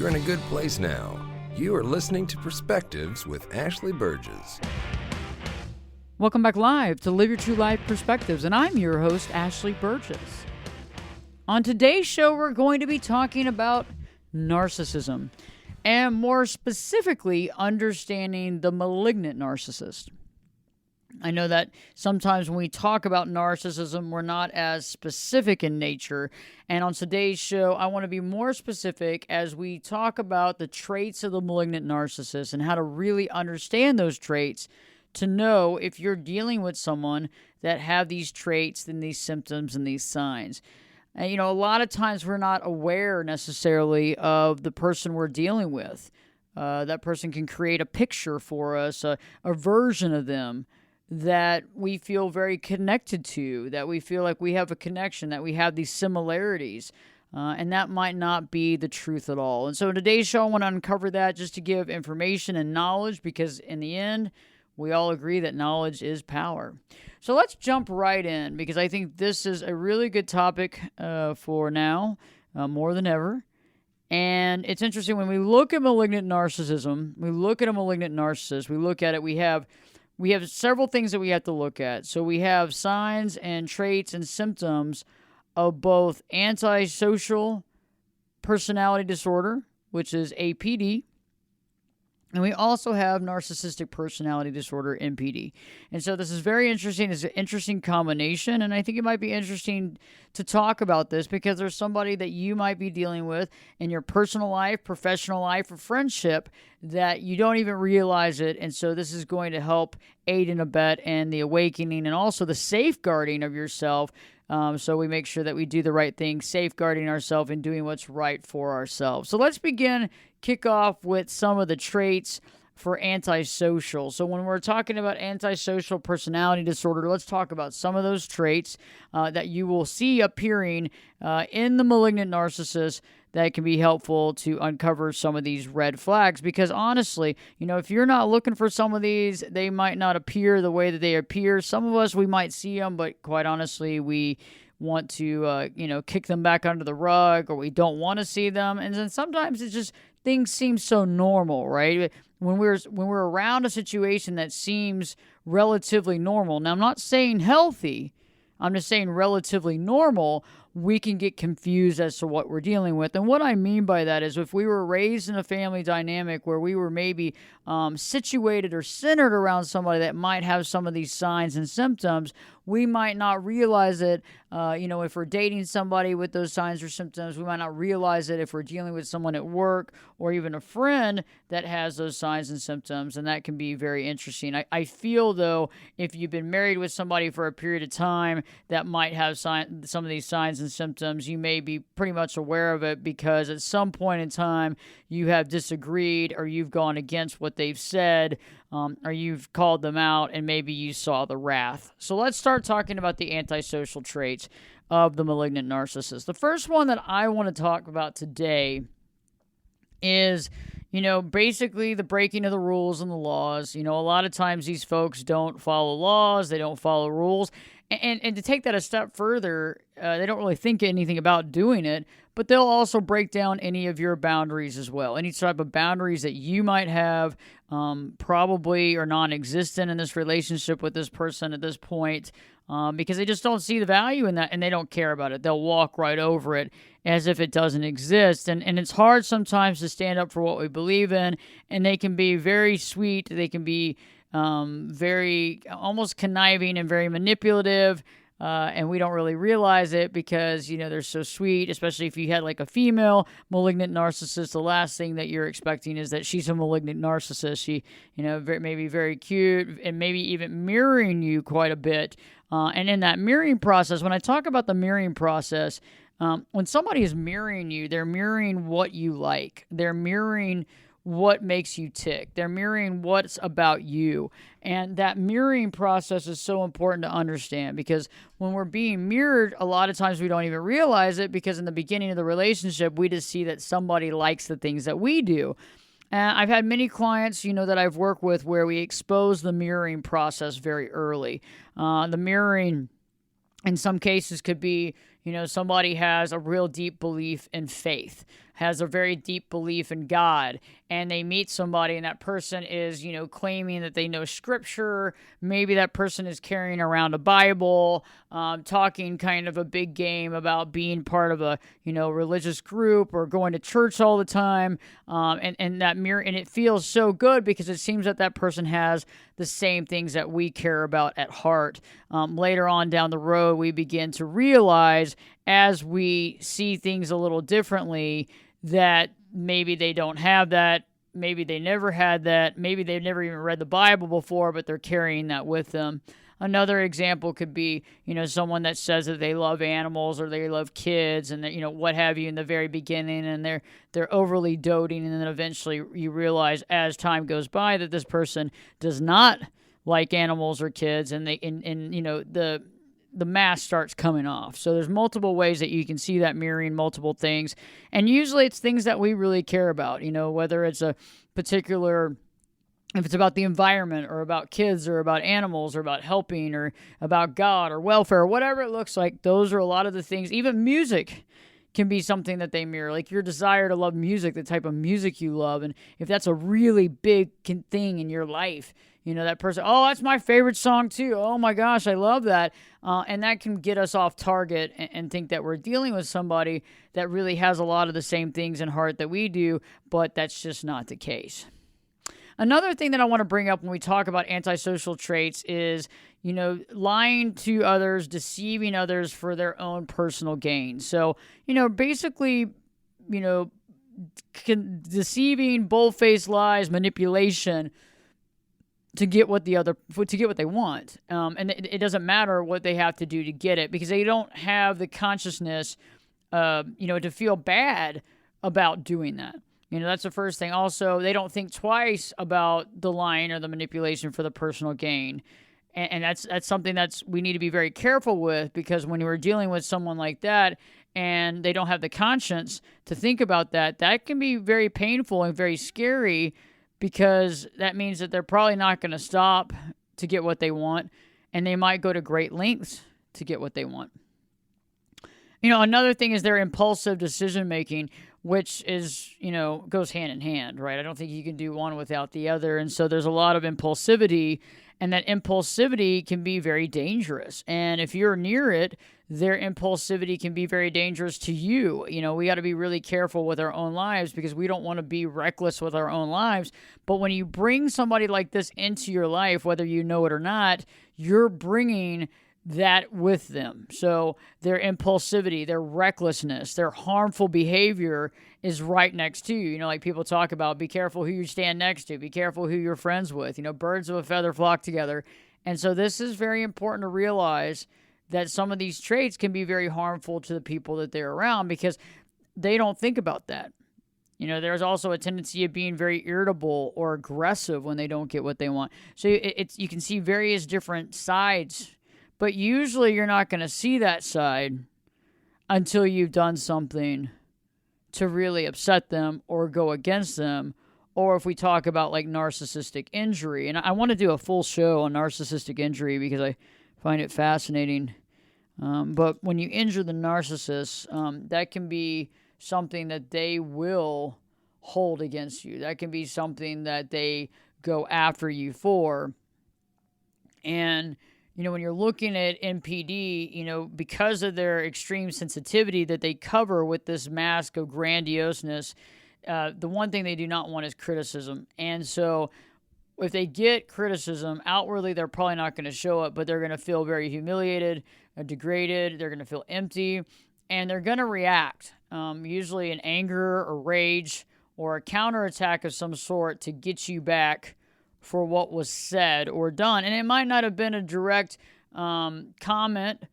you're in a good place now. You are listening to Perspectives with Ashley Burgess. Welcome back live to Live Your True Life Perspectives, and I'm your host, Ashley Burgess. On today's show, we're going to be talking about narcissism, and more specifically, understanding the malignant narcissist. I know that sometimes when we talk about narcissism, we're not as specific in nature. And on today's show, I want to be more specific as we talk about the traits of the malignant narcissist and how to really understand those traits to know if you're dealing with someone that have these traits and these symptoms and these signs. And, a lot of times we're not aware necessarily of the person we're dealing with. That person can create a picture for us, a version of them that we feel very connected to, that we feel like we have a connection, that we have these similarities, and that might not be the truth at all. And so in today's show, I want to uncover that just to give information and knowledge, because in the end, we all agree that knowledge is power. So let's jump right in, because I think this is a really good topic for now, more than ever. And it's interesting, when we look at malignant narcissism, we look at a malignant narcissist, we look at it, we have several things that we have to look at. So we have signs and traits and symptoms of both antisocial personality disorder, which is APD, and we also have narcissistic personality disorder, NPD. And so this is very interesting. It's an interesting combination, and I think it might be interesting to talk about this because there's somebody that you might be dealing with in your personal life, professional life, or friendship that you don't even realize it. And so this is going to help aid and abet in the awakening and also the safeguarding of yourself. So we make sure that we do the right thing, safeguarding ourselves and doing what's right for ourselves. So let's kick off with some of the traits for antisocial. So when we're talking about antisocial personality disorder, let's talk about some of those traits that you will see appearing in the malignant narcissist that can be helpful to uncover some of these red flags. Because honestly, if you're not looking for some of these, they might not appear the way that they appear. Some of us, we might see them, but quite honestly, we want to, kick them back under the rug, or we don't want to see them. And then sometimes it's just things seem so normal, right? When we're around a situation that seems relatively normal. Now, I'm not saying healthy. I'm just saying relatively normal, we can get confused as to what we're dealing with. And what I mean by that is if we were raised in a family dynamic where we were maybe situated or centered around somebody that might have some of these signs and symptoms, we might not realize it. If we're dating somebody with those signs or symptoms, we might not realize it if we're dealing with someone at work or even a friend that has those signs and symptoms, and that can be very interesting. I feel, though, if you've been married with somebody for a period of time that might have some of these signs and symptoms, you may be pretty much aware of it because at some point in time you have disagreed or you've gone against what they've said, or you've called them out and maybe you saw the wrath. So let's start talking about the antisocial traits of the malignant narcissist. The first one that I want to talk about today is, basically the breaking of the rules and the laws. A lot of times these folks don't follow laws, they don't follow rules. And to take that a step further, they don't really think anything about doing it, but they'll also break down any of your boundaries as well. Any type of boundaries that you might have probably are non-existent in this relationship with this person at this point, because they just don't see the value in that and they don't care about it. They'll walk right over it as if it doesn't exist. And it's hard sometimes to stand up for what we believe in, and they can be very sweet. They can be very almost conniving and very manipulative, and we don't really realize it because, they're so sweet, especially if you had like a female malignant narcissist. The last thing that you're expecting is that she's a malignant narcissist. She, maybe very cute and maybe even mirroring you quite a bit. And in that mirroring process, when I talk about the mirroring process, when somebody is mirroring you, they're mirroring what you like. They're mirroring what makes you tick. They're mirroring what's about you. And that mirroring process is so important to understand because when we're being mirrored, a lot of times we don't even realize it because in the beginning of the relationship, we just see that somebody likes the things that we do. And I've had many clients, that I've worked with where we expose the mirroring process very early. The mirroring in some cases could be, Somebody has a real deep belief in faith, has a very deep belief in God, and they meet somebody and that person is, claiming that they know scripture. Maybe that person is carrying around a Bible, talking kind of a big game about being part of a, religious group or going to church all the time. And that mirror, and it feels so good because it seems that that person has the same things that we care about at heart. Later on down the road, we begin to realize as we see things a little differently that maybe they don't have that, maybe they never had that, maybe they've never even read the Bible before, but they're carrying that with them. Another example could be, someone that says that they love animals or they love kids and that, what have you in the very beginning, and they're overly doting, and then eventually you realize as time goes by that this person does not like animals or kids, and the mask starts coming off. So there's multiple ways that you can see that mirroring multiple things. And usually it's things that we really care about, whether it's a particular, if it's about the environment or about kids or about animals or about helping or about God or welfare, or whatever it looks like, those are a lot of the things. Even music can be something that they mirror, like your desire to love music, the type of music you love. And if that's a really big thing in your life, that person, oh, that's my favorite song too. Oh my gosh, I love that. And that can get us off target and think that we're dealing with somebody that really has a lot of the same things in heart that we do, but that's just not the case. Another thing that I want to bring up when we talk about antisocial traits is, lying to others, deceiving others for their own personal gain. So, basically, deceiving, bold-faced lies, manipulation to get what they want. And it doesn't matter what they have to do to get it, because they don't have the consciousness, to feel bad about doing that. That's the first thing. Also, they don't think twice about the lying or the manipulation for the personal gain. And that's something we need to be very careful with, because when we're dealing with someone like that and they don't have the conscience to think about that, that can be very painful and very scary, because that means that they're probably not going to stop to get what they want, and they might go to great lengths to get what they want. Another thing is their impulsive decision-making, which is, goes hand in hand, right? I don't think you can do one without the other. And so there's a lot of impulsivity, and that impulsivity can be very dangerous. And if you're near it, their impulsivity can be very dangerous to you. We got to be really careful with our own lives, because we don't want to be reckless with our own lives. But when you bring somebody like this into your life, whether you know it or not, you're bringing that with them. So their impulsivity, their recklessness, their harmful behavior is right next to you. Like people talk about, be careful who you stand next to, be careful who you're friends with. Birds of a feather flock together. And so this is very important to realize, that some of these traits can be very harmful to the people that they're around, because they don't think about that. There's also a tendency of being very irritable or aggressive when they don't get what they want. So you can see various different sides, but usually you're not going to see that side until you've done something to really upset them or go against them. Or if we talk about like narcissistic injury, and I want to do a full show on narcissistic injury because I find it fascinating. But when you injure the narcissist, that can be something that they will hold against you. That can be something that they go after you for. And, when you're looking at NPD, because of their extreme sensitivity that they cover with this mask of grandioseness, the one thing they do not want is criticism. And so if they get criticism, outwardly they're probably not going to show it, but they're going to feel very humiliated, degraded, they're going to feel empty, and they're going to react, usually in anger or rage or a counterattack of some sort to get you back for what was said or done. And it might not have been a direct comment.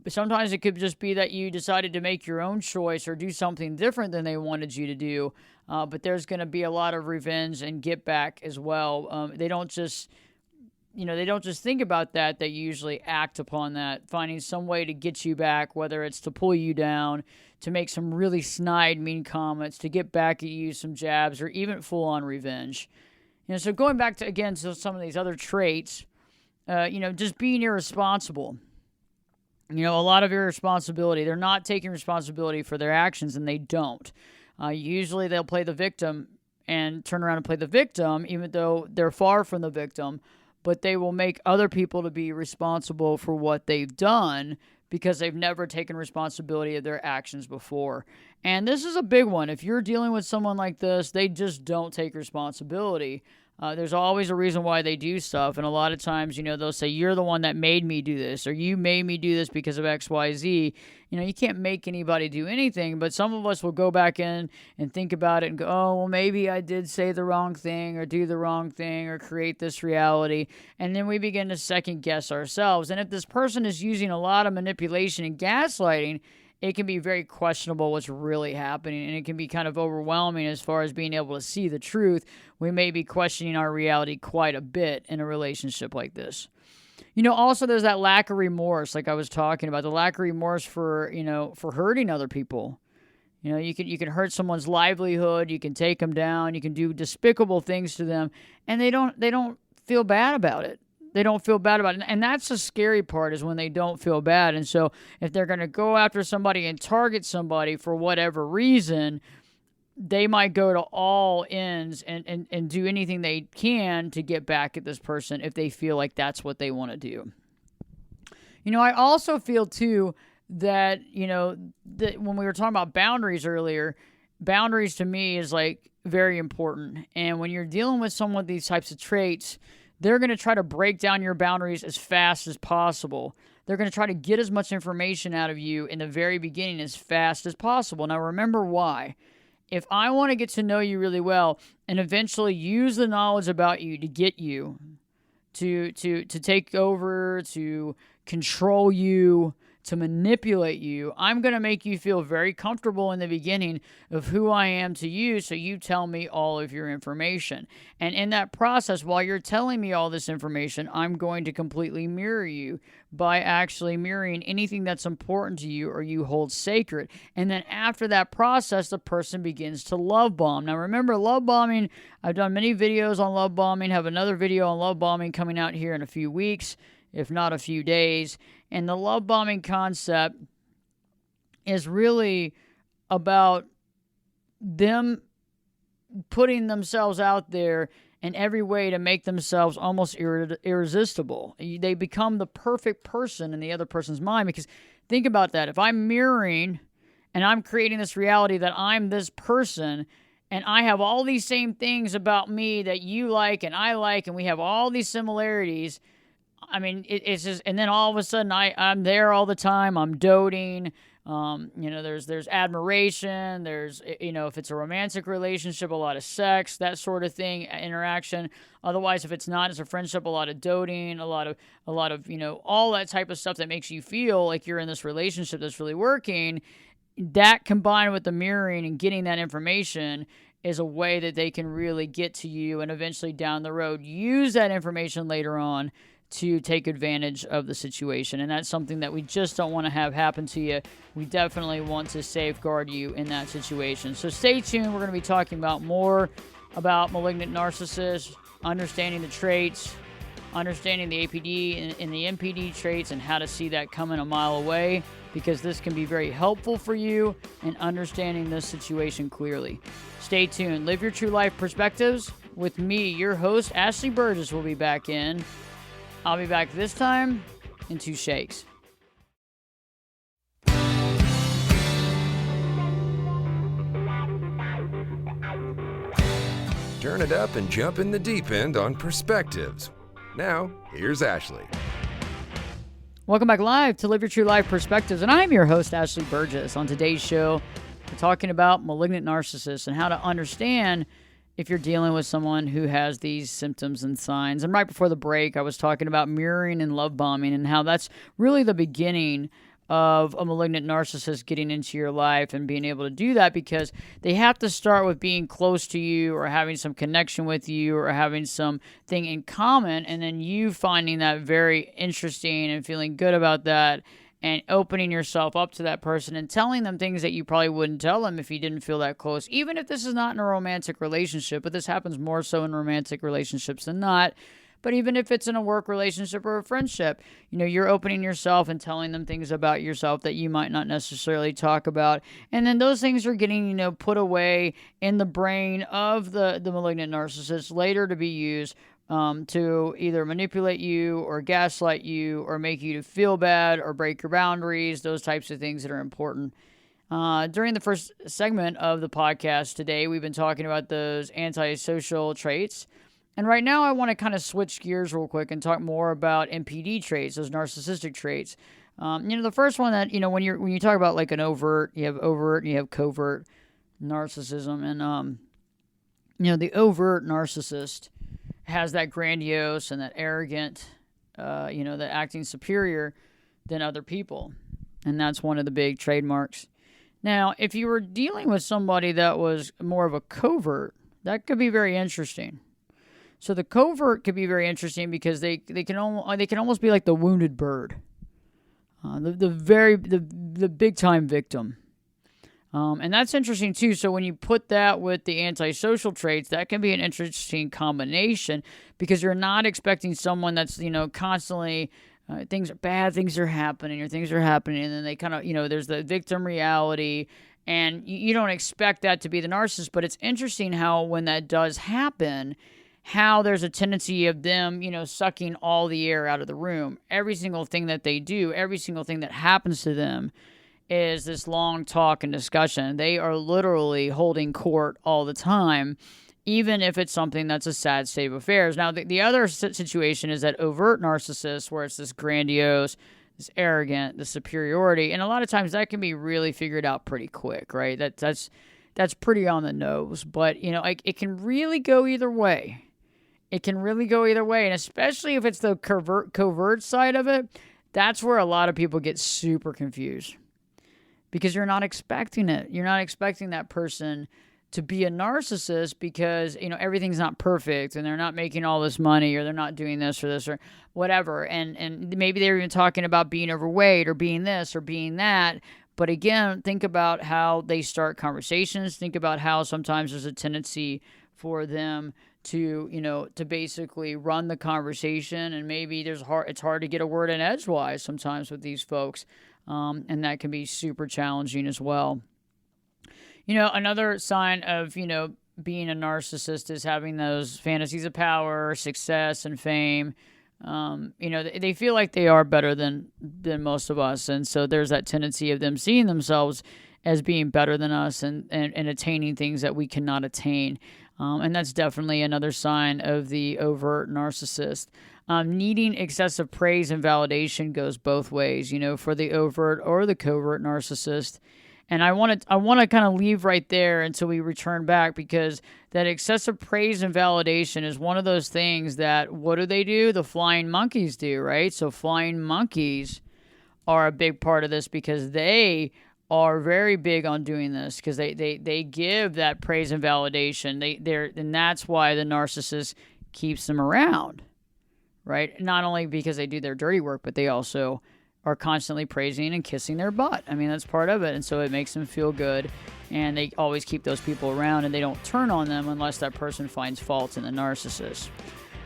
Sometimes it could just be that you decided to make your own choice or do something different than they wanted you to do. But there's going to be a lot of revenge and get back as well. They don't just think about that. They usually act upon that, finding some way to get you back, whether it's to pull you down, to make some really snide, mean comments, to get back at you, some jabs, or even full-on revenge. So going back to some of these other traits, just being irresponsible. A lot of irresponsibility. They're not taking responsibility for their actions, and they don't. Usually they'll play the victim and turn around and play the victim, even though they're far from the victim, but they will make other people to be responsible for what they've done because they've never taken responsibility of their actions before. And this is a big one. If you're dealing with someone like this, they just don't take responsibility. There's always a reason why they do stuff. And a lot of times, they'll say, you're the one that made me do this, or you made me do this because of X, Y, Z. You can't make anybody do anything, but some of us will go back in and think about it and go, oh, well, maybe I did say the wrong thing or do the wrong thing or create this reality. And then we begin to second guess ourselves. And if this person is using a lot of manipulation and gaslighting, it can be very questionable what's really happening, and it can be kind of overwhelming as far as being able to see the truth. We may be questioning our reality quite a bit in a relationship like this. Also there's that lack of remorse, like I was talking about, the lack of remorse for hurting other people. You can hurt someone's livelihood, you can take them down, you can do despicable things to them, and they don't feel bad about it. They don't feel bad about it. And that's the scary part, is when they don't feel bad. And so if they're going to go after somebody and target somebody for whatever reason, they might go to all ends and do anything they can to get back at this person if they feel like that's what they want to do. I also feel too that, that when we were talking about boundaries earlier, boundaries to me is like very important. And when you're dealing with someone with these types of traits, they're going to try to break down your boundaries as fast as possible. They're going to try to get as much information out of you in the very beginning as fast as possible. Now, remember why. If I want to get to know you really well and eventually use the knowledge about you to get you, to take over, to control you, to manipulate you, I'm going to make you feel very comfortable in the beginning of who I am to you, so you tell me all of your information. And in that process, while you're telling me all this information, I'm going to completely mirror you by actually mirroring anything that's important to you or you hold sacred. And then after that process, the person begins to love bomb. Now remember, love bombing, I've done many videos on love bombing, have another video on love bombing coming out here in a few weeks, if not a few days. And the love bombing concept is really about them putting themselves out there in every way to make themselves almost irresistible. They become the perfect person in the other person's mind, because think about that. If I'm mirroring and I'm creating this reality that I'm this person, and I have all these same things about me that you like and I like, and we have all these similarities, I mean, it's just, and then all of a sudden I'm there all the time. I'm doting. There's admiration. There's, if it's a romantic relationship, a lot of sex, that sort of thing, interaction. Otherwise, if it's not, it's a friendship, a lot of doting, a lot of, all that type of stuff that makes you feel like you're in this relationship that's really working. That combined with the mirroring and getting that information is a way that they can really get to you and eventually down the road use that information later on to take advantage of the situation. And that's something that we just don't want to have happen to you. We definitely want to safeguard you in that situation. So stay tuned. We're going to be talking about more about malignant narcissists, understanding the traits, understanding the APD and the MPD traits, and how to see that coming a mile away, because this can be very helpful for you in understanding this situation clearly. Stay tuned. Live your true life perspectives with me, your host, Ashley Burgess, will be back in. I'll be back this time in 2 shakes. Turn it up and jump in the deep end on Perspectives. Now, here's Ashley. Welcome back live to Live Your True Life Perspectives, and I'm your host, Ashley Burgess. On today's show, we're talking about malignant narcissists and how to understand if you're dealing with someone who has these symptoms and signs. And right before the break, I was talking about mirroring and love bombing and how that's really the beginning of a malignant narcissist getting into your life and being able to do that, because they have to start with being close to you or having some connection with you or having something in common, and then you finding that very interesting and feeling good about that and opening yourself up to that person and telling them things that you probably wouldn't tell them if you didn't feel that close, even if this is not in a romantic relationship. But this happens more so in romantic relationships than not. But even if it's in a work relationship or a friendship, you're opening yourself and telling them things about yourself that you might not necessarily talk about. And then those things are getting, put away in the brain of the malignant narcissist later to be used to either manipulate you or gaslight you or make you to feel bad or break your boundaries, those types of things that are important. During the first segment of the podcast today, we've been talking about those antisocial traits. And right now I want to kind of switch gears real quick and talk more about NPD traits, those narcissistic traits. The first one that, when you talk about like an overt, you have overt and you have covert narcissism. And, the overt narcissist has that grandiose and that arrogant, that acting superior than other people. And that's one of the big trademarks. Now, if you were dealing with somebody that was more of a covert, that could be very interesting. So the covert could be very interesting because they can almost be like the wounded bird, the big time victim, and that's interesting too. So when you put that with the antisocial traits, that can be an interesting combination because you're not expecting someone that's constantly things are bad, things are happening, and then they kind of there's the victim reality. And you don't expect that to be the narcissist, but it's interesting how when that does happen, how there's a tendency of them, sucking all the air out of the room. Every single thing that they do, every single thing that happens to them is this long talk and discussion. They are literally holding court all the time, even if it's something that's a sad state of affairs. Now, the other situation is that overt narcissist, where it's this grandiose, this arrogant, the superiority. And a lot of times that can be really figured out pretty quick, right? That's pretty on the nose. But, it can really go either way. It can really go either way, and especially if it's the covert side of it, that's where a lot of people get super confused because you're not expecting it. You're not expecting that person to be a narcissist because, everything's not perfect and they're not making all this money or they're not doing this or this or whatever. And maybe they're even talking about being overweight or being this or being that. But again, think about how they start conversations. Think about how sometimes there's a tendency for them to basically run the conversation, and maybe it's hard to get a word in edgewise sometimes with these folks, and that can be super challenging as well. Another sign of being a narcissist is having those fantasies of power, success, and fame. They feel like they are better than most of us, and so there's that tendency of them seeing themselves as being better than us and attaining things that we cannot attain. And that's definitely another sign of the overt narcissist. Needing excessive praise and validation goes both ways, for the overt or the covert narcissist. And I want to kind of leave right there until we return back, because that excessive praise and validation is one of those things that, what do? The flying monkeys do, right? So flying monkeys are a big part of this because they are very big on doing this because they give that praise and validation. And that's why the narcissist keeps them around, right? Not only because they do their dirty work, but they also are constantly praising and kissing their butt. I mean, that's part of it. And so it makes them feel good, and they always keep those people around, and they don't turn on them unless that person finds fault in the narcissist.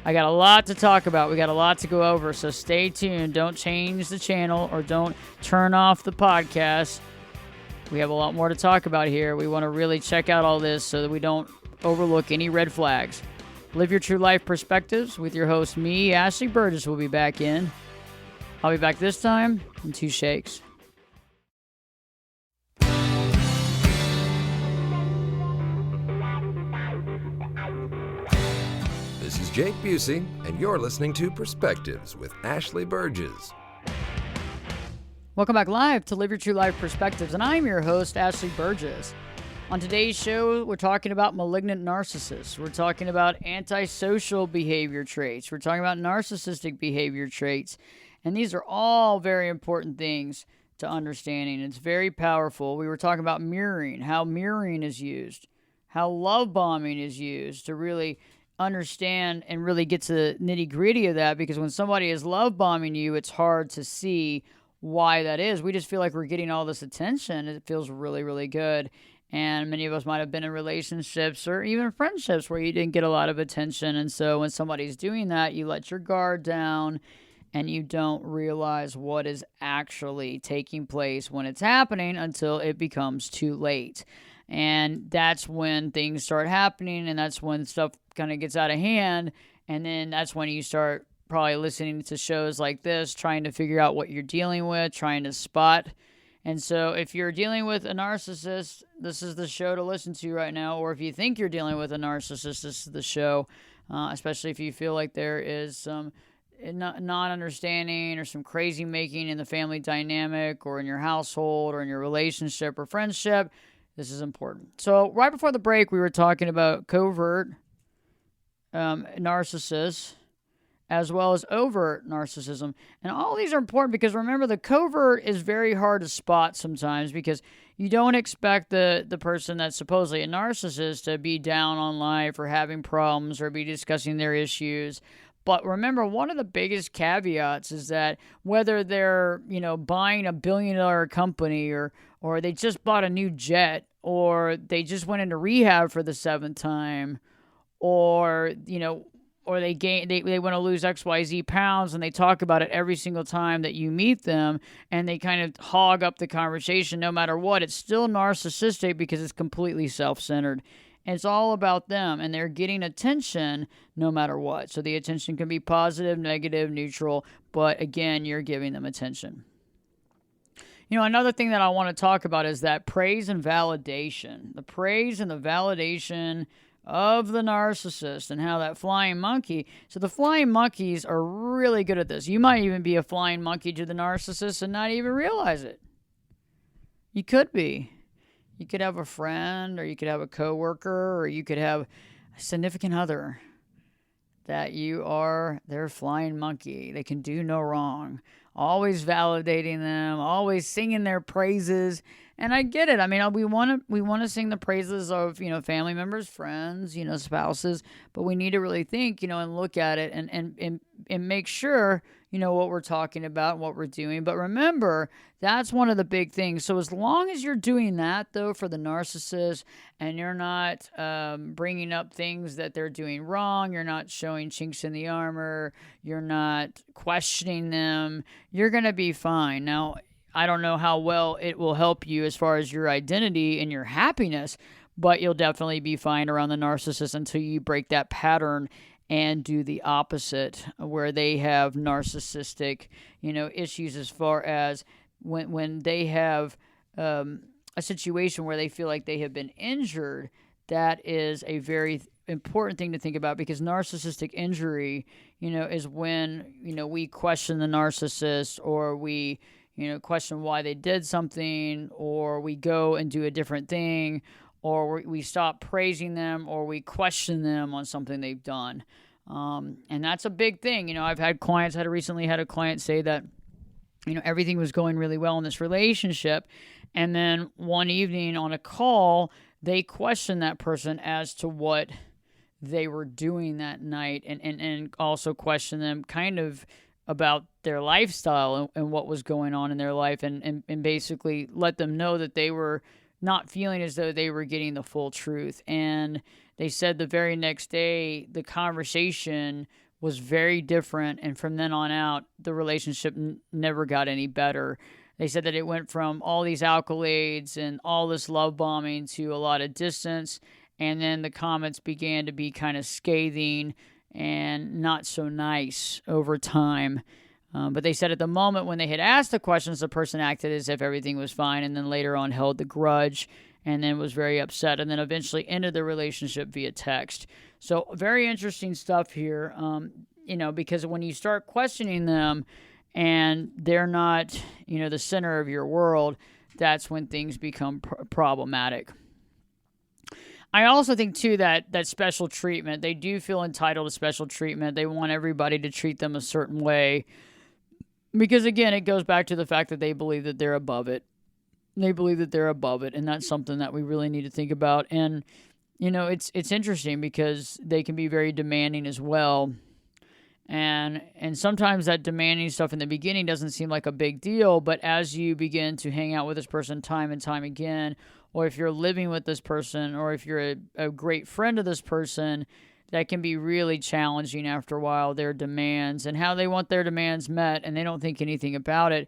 I got a lot to talk about. We got a lot to go over, so stay tuned. Don't change the channel or don't turn off the podcast. We have a lot more to talk about here. We want to really check out all this so that we don't overlook any red flags. Live Your True Life Perspectives with your host, me, Ashley Burgess, will be back in. I'll be back this time in 2 shakes. This is Jake Busey, and you're listening to Perspectives with Ashley Burgess. Welcome back live to Live Your True Life Perspectives, and I'm your host, Ashley Burgess. On today's show, we're talking about malignant narcissists. We're talking about antisocial behavior traits. We're talking about narcissistic behavior traits. And these are all very important things to understanding. It's very powerful. We were talking about mirroring, how mirroring is used, how love bombing is used to really understand and really get to the nitty-gritty of that, because when somebody is love bombing you, it's hard to see why that is. We just feel like we're getting all this attention. It feels really, really good. And many of us might have been in relationships or even friendships where you didn't get a lot of attention. And so when somebody's doing that, you let your guard down and you don't realize what is actually taking place when it's happening until it becomes too late. And that's when things start happening, and that's when stuff kind of gets out of hand. And then that's when you start probably listening to shows like this, trying to figure out what you're dealing with, trying to spot. And so if you're dealing with a narcissist, this is the show to listen to right now. Or if you think you're dealing with a narcissist, this is the show, especially if you feel like there is some non-understanding or some crazy making in the family dynamic or in your household or in your relationship or friendship. This is important. So right before the break, we were talking about covert narcissists as well as overt narcissism. And all these are important because remember, the covert is very hard to spot sometimes because you don't expect the person that's supposedly a narcissist to be down on life or having problems or be discussing their issues. But remember, one of the biggest caveats is that whether they're, buying a billion-dollar company or they just bought a new jet or they just went into rehab for the 7th time or they want to lose XYZ pounds and they talk about it every single time that you meet them and they kind of hog up the conversation no matter what, it's still narcissistic because it's completely self-centered. It's all about them, and they're getting attention no matter what. So the attention can be positive, negative, neutral, but again, you're giving them attention. Another thing that I want to talk about is that praise and validation. The praise and the validation of the narcissist and how that flying monkey. So the flying monkeys are really good at this. You might even be a flying monkey to the narcissist and not even realize it. You could be. You could have a friend, or you could have a coworker, or you could have a significant other that you are their flying monkey. They can do no wrong. Always validating them, always singing their praises. And I get it. I mean, we want to sing the praises of, family members, friends, spouses, but we need to really think, and look at it and make sure, what we're talking about and what we're doing. But remember, that's one of the big things. So as long as you're doing that, though, for the narcissist, and you're not bringing up things that they're doing wrong, you're not showing chinks in the armor, you're not questioning them, you're going to be fine. Now, I don't know how well it will help you as far as your identity and your happiness, but you'll definitely be fine around the narcissist until you break that pattern and do the opposite, where they have narcissistic, issues as far as when they have a situation where they feel like they have been injured. That is a very important thing to think about, because narcissistic injury, is when, we question the narcissist, or we question why they did something, or we go and do a different thing, or we stop praising them, or we question them on something they've done. And that's a big thing. I've had clients, recently had a client say that, everything was going really well in this relationship. And then one evening on a call, they questioned that person as to what they were doing that night, and also questioned them kind of about their lifestyle and what was going on in their life, and basically let them know that they were not feeling as though they were getting the full truth. And they said the very next day, the conversation was very different. And from then on out, the relationship never got any better. They said that it went from all these accolades and all this love bombing to a lot of distance. And then the comments began to be kind of scathing and not so nice over time. But they said at the moment when they had asked the questions, the person acted as if everything was fine, and then later on held the grudge and then was very upset, and then eventually ended the relationship via text. So very interesting stuff here, because when you start questioning them and they're not, the center of your world, that's when things become problematic. I also think, too, that special treatment, they do feel entitled to special treatment. They want everybody to treat them a certain way. Because, again, it goes back to the fact that they believe that they're above it. They believe that they're above it, and that's something that we really need to think about. And, it's interesting because they can be very demanding as well. And sometimes that demanding stuff in the beginning doesn't seem like a big deal, but as you begin to hang out with this person time and time again, or if you're living with this person, or if you're a great friend of this person, that can be really challenging after a while, their demands and how they want their demands met, and they don't think anything about it.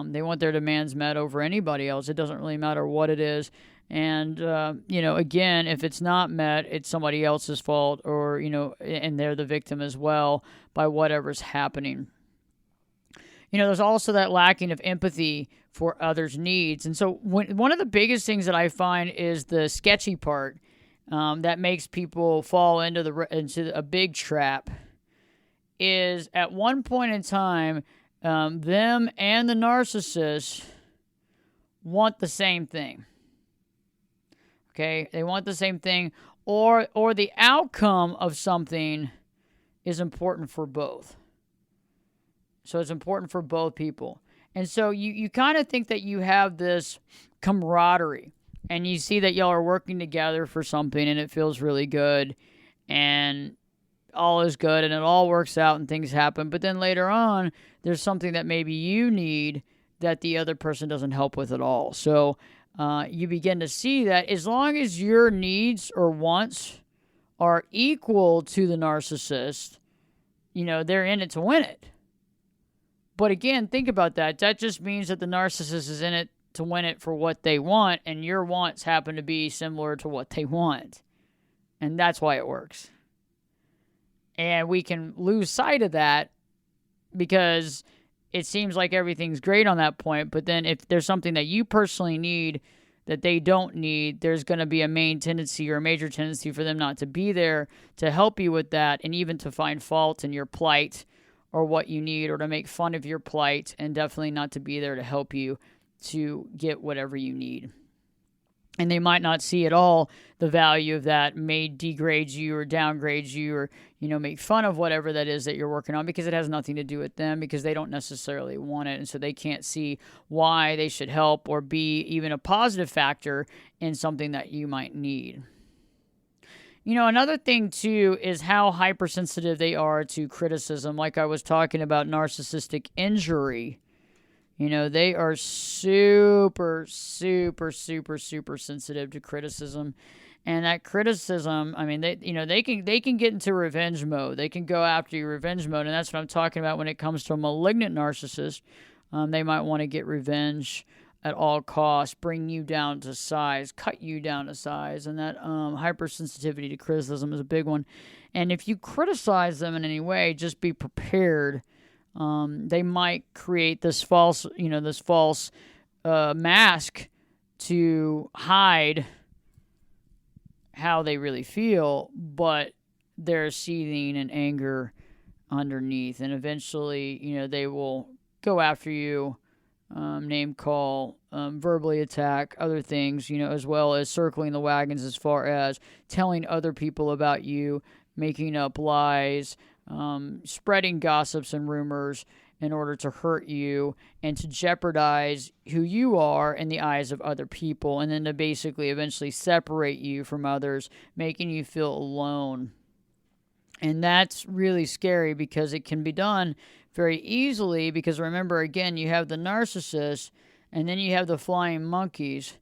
They want their demands met over anybody else. It doesn't really matter what it is. And, again, if it's not met, it's somebody else's fault, or, and they're the victim as well by whatever's happening. There's also that lacking of empathy for others' needs. And so one of the biggest things that I find is the sketchy part that makes people fall into a big trap is at one point in time, them and the narcissist want the same thing. Okay, they want the same thing, or the outcome of something is important for both. So it's important for both people. And so you kind of think that you have this camaraderie, and you see that y'all are working together for something, and it feels really good, and all is good, and it all works out, and things happen. But then later on, there's something that maybe you need that the other person doesn't help with at all. So you begin to see that as long as your needs or wants are equal to the narcissist, they're in it to win it. But again, think about that. That just means that the narcissist is in it to win it for what they want, and your wants happen to be similar to what they want. And that's why it works. And we can lose sight of that because it seems like everything's great on that point, but then if there's something that you personally need that they don't need, there's going to be a major tendency for them not to be there to help you with that, and even to find fault in your plight or what you need, or to make fun of your plight, and definitely not to be there to help you to get whatever you need. And they might not see at all the value of that, may degrade you or downgrade you, or, make fun of whatever that is that you're working on, because it has nothing to do with them, because they don't necessarily want it. And so they can't see why they should help or be even a positive factor in something that you might need. Another thing too is how hypersensitive they are to criticism. Like I was talking about narcissistic injury. They are super, super, super, super sensitive to criticism. And that criticism, they can get into revenge mode. They can go after your revenge mode. And that's what I'm talking about when it comes to a malignant narcissist. They might want to get revenge at all costs, bring you down to size, cut you down to size. And that hypersensitivity to criticism is a big one. And if you criticize them in any way, just be prepared. They might create this false mask to hide how they really feel, but they're seething in anger underneath. And eventually, they will go after you, name call, verbally attack, other things, as well as circling the wagons as far as telling other people about you, making up lies, spreading gossips and rumors in order to hurt you and to jeopardize who you are in the eyes of other people, and then to basically eventually separate you from others, making you feel alone. And that's really scary because it can be done very easily, because remember, again, you have the narcissist, and then you have the flying monkeys,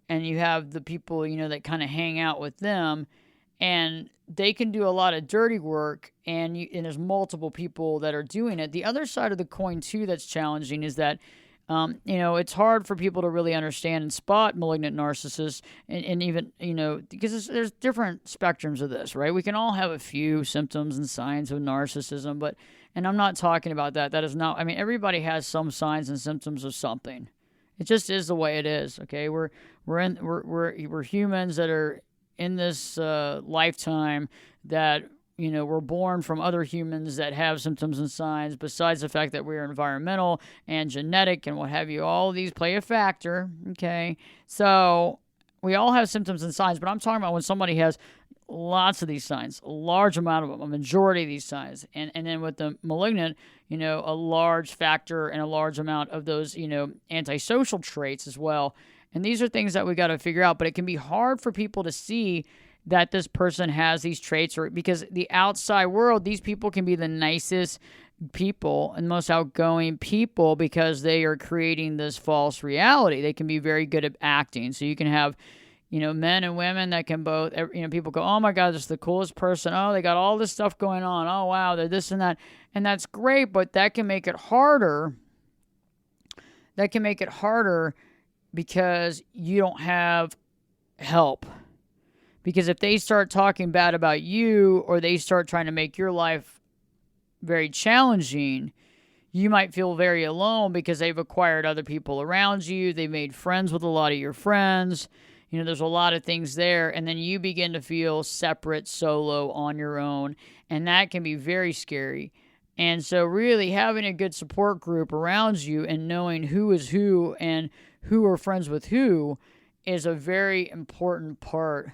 and you have the people, that kind of hang out with them, and they can do a lot of dirty work, and there's multiple people that are doing it. The other side of the coin, too, that's challenging is that, it's hard for people to really understand and spot malignant narcissists, and even, because there's different spectrums of this, right? We can all have a few symptoms and signs of narcissism, and I'm not talking about that. That is not, everybody has some signs and symptoms of something. It just is the way it is, okay? We're humans that are in this lifetime that, we're born from other humans that have symptoms and signs, besides the fact that we're environmental and genetic and what have you. All of these play a factor, okay? So we all have symptoms and signs, but I'm talking about when somebody has lots of these signs, a large amount of them, a majority of these signs. And then with the malignant, a large factor and a large amount of those, antisocial traits as well. And these are things that we got to figure out, but it can be hard for people to see that this person has these traits, or because the outside world, these people can be the nicest, people and most outgoing people because they are creating this false reality. They can be very good at acting. So you can have, men and women that can both, people go, oh my God, this is the coolest person. Oh, they got all this stuff going on. Oh, wow, they're this and that. And that's great, but that can make it harder. That can make it harder because you don't have help. Because if they start talking bad about you or they start trying to make your life very challenging, you might feel very alone because they've acquired other people around you. They've made friends with a lot of your friends. There's a lot of things there. And then you begin to feel separate, solo, on your own. And that can be very scary. And so really having a good support group around you and knowing who is who and who are friends with who is a very important part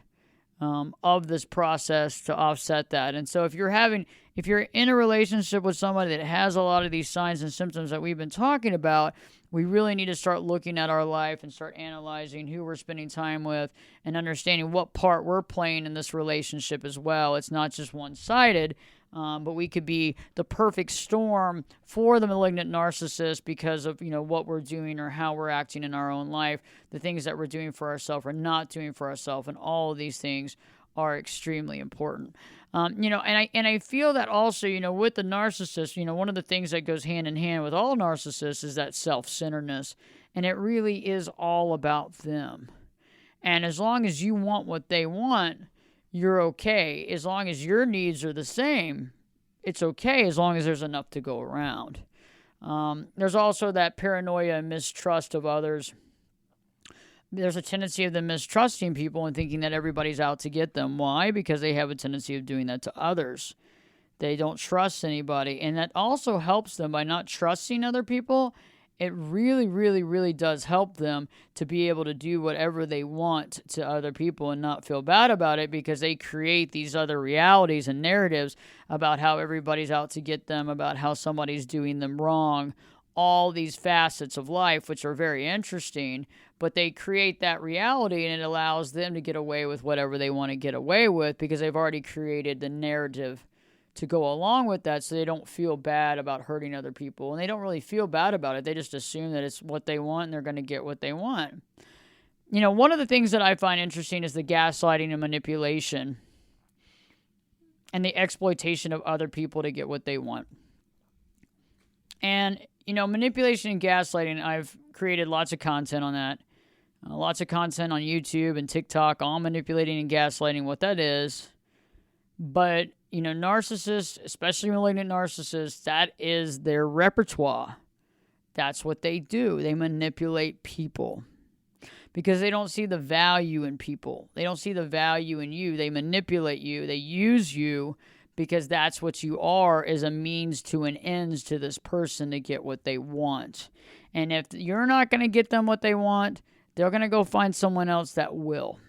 of this process to offset that. And so if you're in a relationship with somebody that has a lot of these signs and symptoms that we've been talking about, we really need to start looking at our life and start analyzing who we're spending time with and understanding what part we're playing in this relationship as well. It's not just one-sided, but we could be the perfect storm for the malignant narcissist because of, what we're doing or how we're acting in our own life, the things that we're doing for ourselves or not doing for ourselves, and all of these things are extremely important. And I feel that also, with the narcissist, one of the things that goes hand in hand with all narcissists is that self-centeredness, and it really is all about them. And as long as you want what they want, you're okay. As long as your needs are the same, it's okay as long as there's enough to go around. There's also that paranoia and mistrust of others. There's a tendency of them mistrusting people and thinking that everybody's out to get them. Why? Because they have a tendency of doing that to others. They don't trust anybody. And that also helps them by not trusting other people. It really, really, really does help them to be able to do whatever they want to other people and not feel bad about it because they create these other realities and narratives about how everybody's out to get them, about how somebody's doing them wrong, all these facets of life, which are very interesting, but they create that reality and it allows them to get away with whatever they want to get away with because they've already created the narrative to go along with that, so they don't feel bad about hurting other people. And they don't really feel bad about it. They just assume that it's what they want and they're going to get what they want. One of the things that I find interesting is the gaslighting and manipulation and the exploitation of other people to get what they want. And, manipulation and gaslighting, I've created lots of content on that. Lots of content on YouTube and TikTok on manipulating and gaslighting, what that is. But narcissists, especially malignant narcissists, that is their repertoire. That's what they do. They manipulate people because they don't see the value in people. They don't see the value in you. They manipulate you. They use you because that's what you are, as a means to an ends to this person to get what they want. And if you're not going to get them what they want, they're going to go find someone else that will.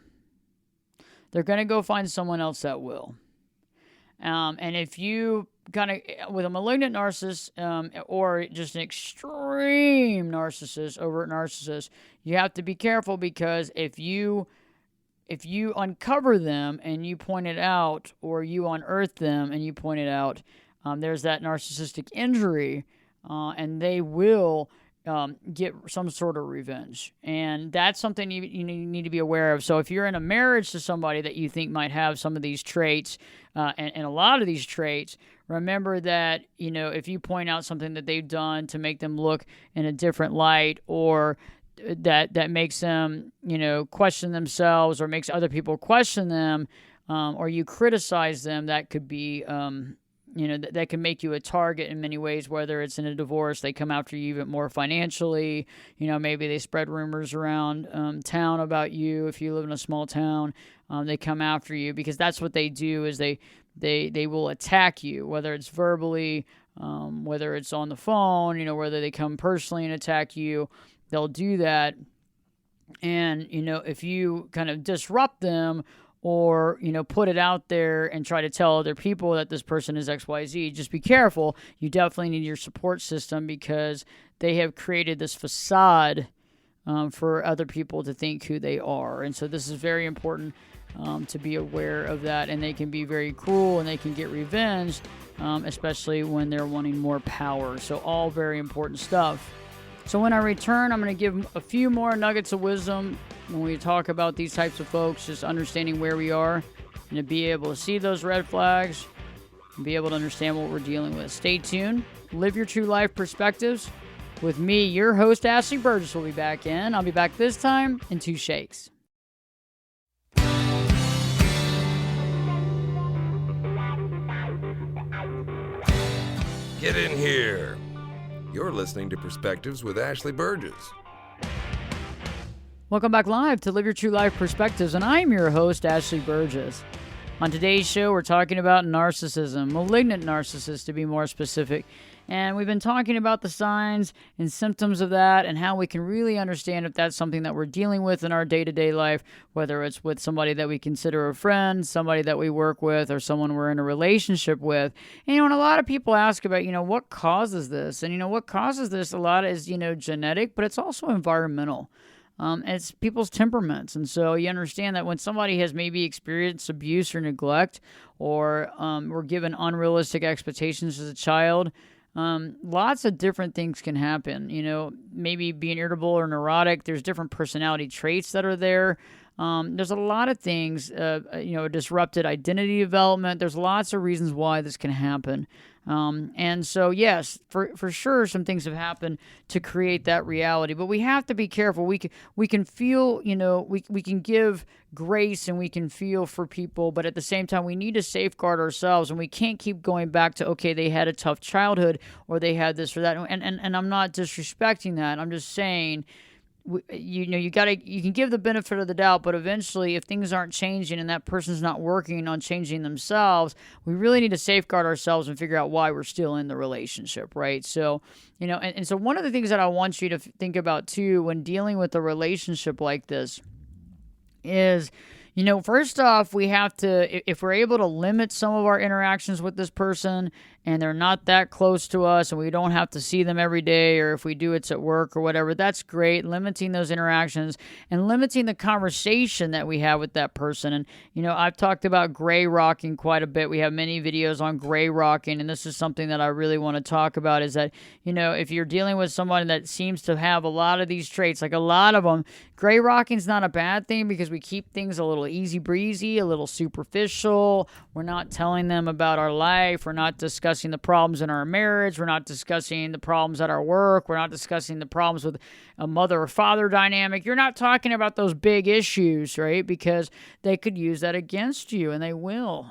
They're going to go find someone else that will. And if you kind of, with a malignant narcissist or just an extreme narcissist, overt narcissist, you have to be careful because if you uncover them and you point it out, or you unearth them and you point it out, there's that narcissistic injury, and they will get some sort of revenge. And that's something you need to be aware of. So if you're in a marriage to somebody that you think might have some of these traits, and a lot of these traits, remember that, if you point out something that they've done to make them look in a different light, or that makes them, question themselves, or makes other people question them, or you criticize them, that could be, that can make you a target in many ways, whether it's in a divorce, they come after you even more financially, maybe they spread rumors around town about you. If you live in a small town, they come after you because that's what they do, is they will attack you, whether it's verbally, whether it's on the phone, whether they come personally and attack you, they'll do that. And, if you kind of disrupt them, or, put it out there and try to tell other people that this person is XYZ, just be careful. You definitely need your support system because they have created this facade for other people to think who they are. And so this is very important to be aware of that. And they can be very cruel and they can get revenge, especially when they're wanting more power. So all very important stuff. So when I return, I'm going to give a few more nuggets of wisdom when we talk about these types of folks, just understanding where we are and to be able to see those red flags and be able to understand what we're dealing with. Stay tuned. Live your true life perspectives. With me, your host, Ashley Burgess, will be back in. I'll be back this time in 2 shakes. Get in here. You're listening to Perspectives with Ashley Burgess. Welcome back live to Live Your True Life Perspectives, and I'm your host, Ashley Burgess. On today's show, we're talking about narcissism, malignant narcissists to be more specific. And we've been talking about the signs and symptoms of that and how we can really understand if that's something that we're dealing with in our day-to-day life, whether it's with somebody that we consider a friend, somebody that we work with, or someone we're in a relationship with. And, and a lot of people ask about, what causes this? And, what causes this a lot is, genetic, but it's also environmental. It's people's temperaments. And so you understand that when somebody has maybe experienced abuse or neglect or were given unrealistic expectations as a child, lots of different things can happen. Maybe being irritable or neurotic. There's different personality traits that are there. There's a lot of things, disrupted identity development. There's lots of reasons why this can happen. And so, yes, for sure, some things have happened to create that reality, but we have to be careful. We can feel, we can give grace and we can feel for people, but at the same time, we need to safeguard ourselves, and we can't keep going back to, okay, they had a tough childhood or they had this or that. And I'm not disrespecting that. I'm just saying, you can give the benefit of the doubt, but eventually if things aren't changing and that person's not working on changing themselves, we really need to safeguard ourselves and figure out why we're still in the relationship, right? So, and so one of the things that I want you to think about too when dealing with a relationship like this is, first off, we have to, if we're able to limit some of our interactions with this person and they're not that close to us and we don't have to see them every day, or if we do, it's at work or whatever, that's great. Limiting those interactions and limiting the conversation that we have with that person. And, I've talked about gray rocking quite a bit. We have many videos on gray rocking, and this is something that I really want to talk about is that, if you're dealing with someone that seems to have a lot of these traits, like a lot of them, gray rocking is not a bad thing because we keep things a little easy breezy, a little superficial. We're not telling them about our life. We're not discussing the problems in our marriage. We're not discussing the problems at our work. We're not discussing the problems with a mother or father dynamic. You're not talking about those big issues, right? Because they could use that against you, and they will,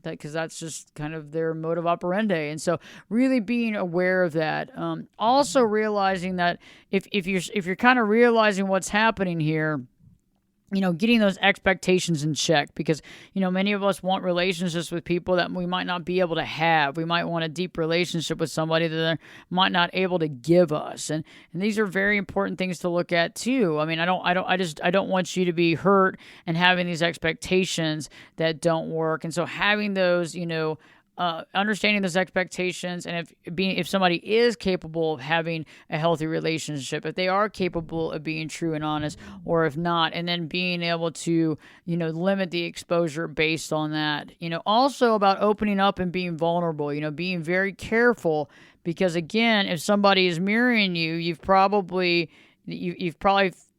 because that's just kind of their modus operandi. And so really being aware of that. Also realizing that if you're kind of realizing what's happening here, getting those expectations in check, because, many of us want relationships with people that we might not be able to have. We might want a deep relationship with somebody that they might not able to give us. And these are very important things to look at too. I mean, I don't want you to be hurt and having these expectations that don't work. And so having those, understanding those expectations, and if somebody is capable of having a healthy relationship, if they are capable of being true and honest, or if not, and then being able to, limit the exposure based on that. Also about opening up and being vulnerable, being very careful, because again, if somebody is mirroring you, you've probably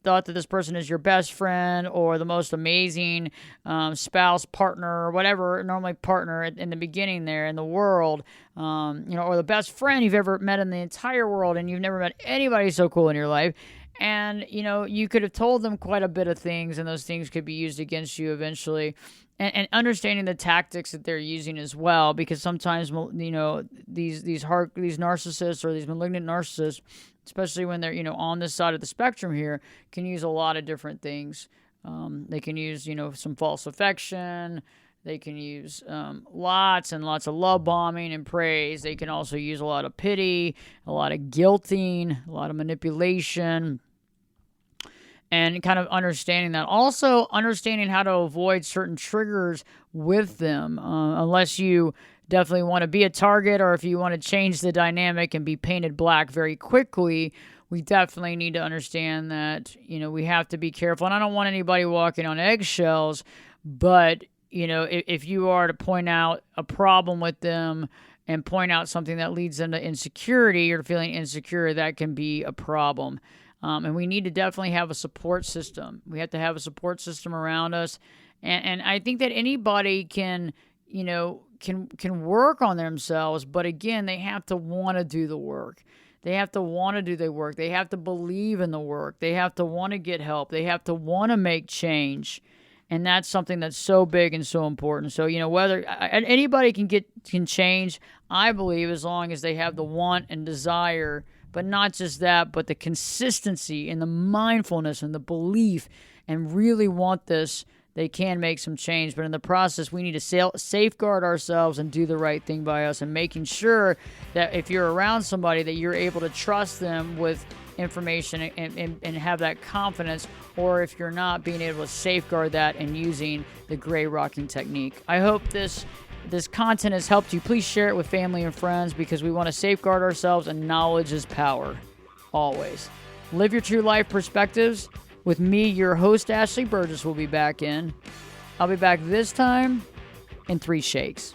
thought that this person is your best friend or the most amazing spouse, partner, or whatever, normally partner in the beginning there in the world, or the best friend you've ever met in the entire world, and you've never met anybody so cool in your life. And, you could have told them quite a bit of things, and those things could be used against you eventually. And understanding the tactics that they're using as well, because sometimes, these narcissists or these malignant narcissists, especially when they're, on this side of the spectrum here, can use a lot of different things. They can use, some false affection. They can use lots and lots of love bombing and praise. They can also use a lot of pity, a lot of guilting, a lot of manipulation. And kind of understanding that. Also understanding how to avoid certain triggers with them, unless you definitely want to be a target, or if you want to change the dynamic and be painted black very quickly. We definitely need to understand that, we have to be careful. And I don't want anybody walking on eggshells But, if you are to point out a problem with them and point out something that leads them to insecurity or feeling insecure, that can be a problem. And we need to definitely have a support system. We have to have a support system around us. And I think that anybody can work on themselves, but again, they have to want to do the work. They have to want to do the work. They have to believe in the work. They have to want to get help. They have to want to make change. And that's something that's so big and so important. So, whether anybody can change, I believe, as long as they have the want and desire, but not just that, but the consistency and the mindfulness and the belief and really want this, they can make some change. But in the process, we need to safeguard ourselves and do the right thing by us, and making sure that if you're around somebody, that you're able to trust them with information and have that confidence, or if you're not, being able to safeguard that and using the gray rocking technique. I hope this content has helped you. Please share it with family and friends, because we want to safeguard ourselves, and knowledge is power. Always. Live your true life perspectives. With me, your host, Ashley Burgess, will be back in. I'll be back this time in 3 shakes.